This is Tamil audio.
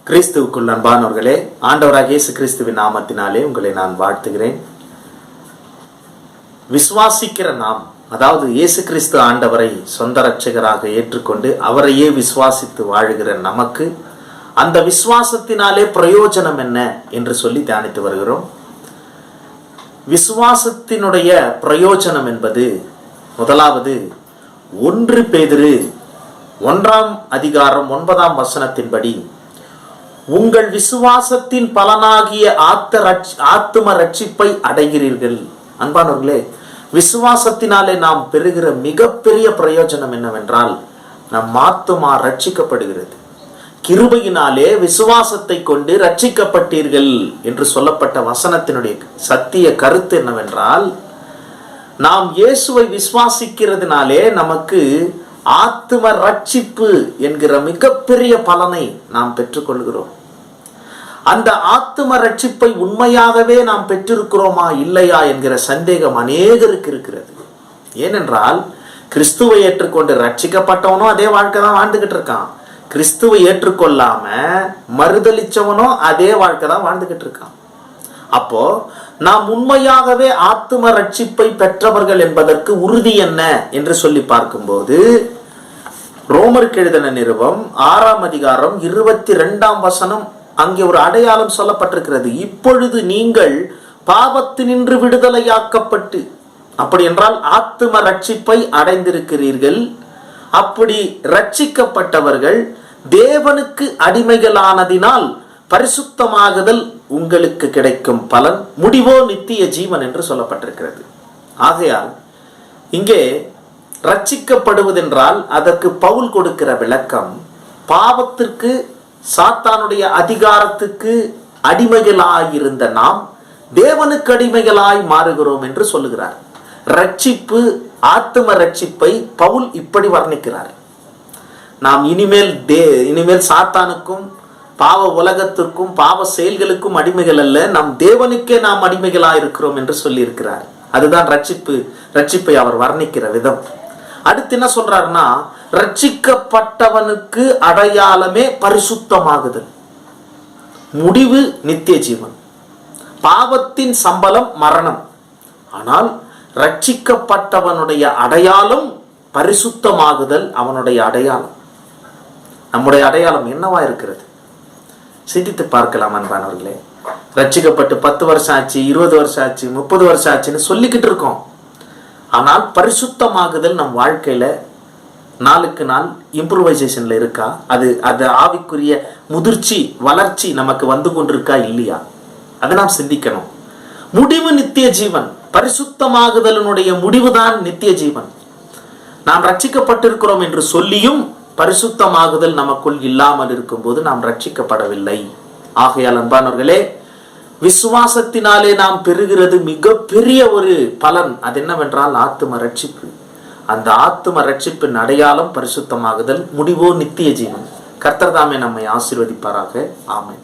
கிறிஸ்துவுக்குள் அன்பானவர்களே, ஆண்டவராகிய இயேசு கிறிஸ்துவின் நாமத்தினாலே உங்களை நான் வாழ்த்துகிறேன். விசுவாசிக்கிற நாம், அதாவது இயேசு கிறிஸ்து ஆண்டவரை சொந்த இரட்சகராக ஏற்றுக்கொண்டு அவரையே விசுவாசித்து வாழுகிற நமக்கு அந்த விசுவாசத்தினாலே பிரயோஜனம் என்ன என்று சொல்லி தியானித்து வருகிறோம். விசுவாசத்தினுடைய பிரயோஜனம் என்பது முதலாவது 1 பேதுரு 1:9 உங்கள் விசுவாசத்தின் பலனாகிய ஆத்தும ரட்சிப்பை அடைகிறீர்கள். அன்பானவர்களே, விசுவாசத்தினாலே நாம் பெறுகிற மிகப்பெரிய பிரயோஜனம் என்னவென்றால் நம் ஆத்துமா ரட்சிக்கப்படுகிறது. கிருபையினாலே விசுவாசத்தை கொண்டு ரட்சிக்கப்பட்டீர்கள் என்று சொல்லப்பட்ட வசனத்தினுடைய சத்திய கருத்து என்னவென்றால், நாம் இயேசுவை விசுவாசிக்கிறதுனாலே நமக்கு ஆத்தும ரட்சிப்பு என்கிற மிகப்பெரிய பலனை நாம் பெற்றுக்கொள்கிறோம். அந்த ஆத்தும ரட்சிப்பை உண்மையாகவே நாம் பெற்றிருக்கிறோமா இல்லையா என்கிற சந்தேகம் அநேகருக்கு இருக்கிறது. ஏனென்றால் கிறிஸ்துவை ஏற்றுக்கொண்டு ரட்சிக்கப்பட்டவனும் அதே வாழ்க்கை தான் வாழ்ந்துகிட்டு இருக்கான். கிறிஸ்துவை ஏற்றுக்கொள்ளாம மறுதலிச்சவனும் அதே வாழ்க்கை தான் வாழ்ந்துகிட்டு இருக்கான். அப்போ நாம் உண்மையாகவே ஆத்தும ரட்சிப்பை பெற்றவர்கள் என்பதற்கு உறுதி என்ன என்று சொல்லி பார்க்கும்போது, ரோமருக்கு எழுதின நிருபம் 6:22 அங்கே ஒரு அடையாளம் சொல்லப்பட்டிருக்கிறது. இப்பொழுது நீங்கள் பாவத்தினின்று விடுதலையாக்கப்பட்டு, அப்படி என்றால் ஆத்தும ரட்சிப்பை அடைந்திருக்கிறீர்கள். அப்படி ரட்சிக்கப்பட்டவர்கள் தேவனுக்கு அடிமைகளானதினால் பரிசுத்தமாகுதல் உங்களுக்கு கிடைக்கும் பலன் முடிவோ நித்திய ஜீவன் என்று சொல்லப்பட்டிருக்கிறது. ஆகையால் இங்கே ரட்சிக்கப்படுவதென்றால் அதற்கு பவுல் கொடுக்கிற விளக்கம், பாவத்திற்கு சாத்தானுடைய அதிகாரத்துக்கு அடிமைகளாயிருந்த நாம் தேவனுக்கு அடிமைகளாய் மாறுகிறோம் என்று சொல்லுகிறார். ரட்சிப்பு, ஆத்தும ரட்சிப்பை பவுல் இப்படி வர்ணிக்கிறார். நாம் இனிமேல் சாத்தானுக்கும் பாவ உலகத்திற்கும் பாவ செயல்களுக்கும் அடிமைகள் அல்ல, நம் தேவனுக்கே நாம் அடிமைகளாக இருக்கிறோம் என்று சொல்லி இருக்கிறார். அதுதான் ரட்சிப்பை அவர் வர்ணிக்கிற விதம். அடுத்து என்ன சொல்றாருன்னா, ரட்சிக்கப்பட்டவனுக்கு அடையாளமே பரிசுத்தமாகுதல், முடிவு நித்திய ஜீவன். பாவத்தின் சம்பளம் மரணம். ஆனால் ரட்சிக்கப்பட்டவனுடைய அடையாளம் பரிசுத்தமாகுதல். அவனுடைய அடையாளம், நம்முடைய அடையாளம் என்னவா இருக்கிறது? சிந்தித்து பார்க்கலாம் அன்பானவர்களே. ரட்சிக்கப்பட்டு 10 வருஷம் ஆச்சு, 20 வருஷம் ஆச்சு, 30 வருஷம் ஆச்சுன்னு சொல்லிக்கிட்டு இருக்கோம். ஆனால் பரிசுத்தமாகுதல் நம் வாழ்க்கையில நாளுக்கு நாள் இம்ப்ரூவைசேஷன்ல இருக்கா? அது ஆவிக்குரிய முதிர்ச்சி, வளர்ச்சி நமக்கு வந்து கொண்டிருக்கா இல்லையா? அதை நாம் சிந்திக்கணும். முடிவு நித்திய ஜீவன். பரிசுத்தமாகுதலினுடைய முடிவுதான் நித்திய ஜீவன். நாம் ரட்சிக்கப்பட்டிருக்கிறோம் என்று சொல்லியும் பரிசுத்தமாகுதல் நமக்குள் இல்லாமல் இருக்கும்போது நாம் ரட்சிக்கப்படவில்லை. ஆகையால் அன்பானவர்களே, விசுவாசத்தினாலே நாம் பெறுகிறது மிகப்பெரிய ஒரு பலன். அது என்னவென்றால் ஆத்தும ரட்சிப்பு. அந்த ஆத்தும ரட்சிப்பின் அடையாளம் பரிசுத்தமாகுதல், முடிவோ நித்திய ஜீவன். கர்த்தர் தாமே நம்மை ஆசீர்வதிப்பாராக. ஆமென்.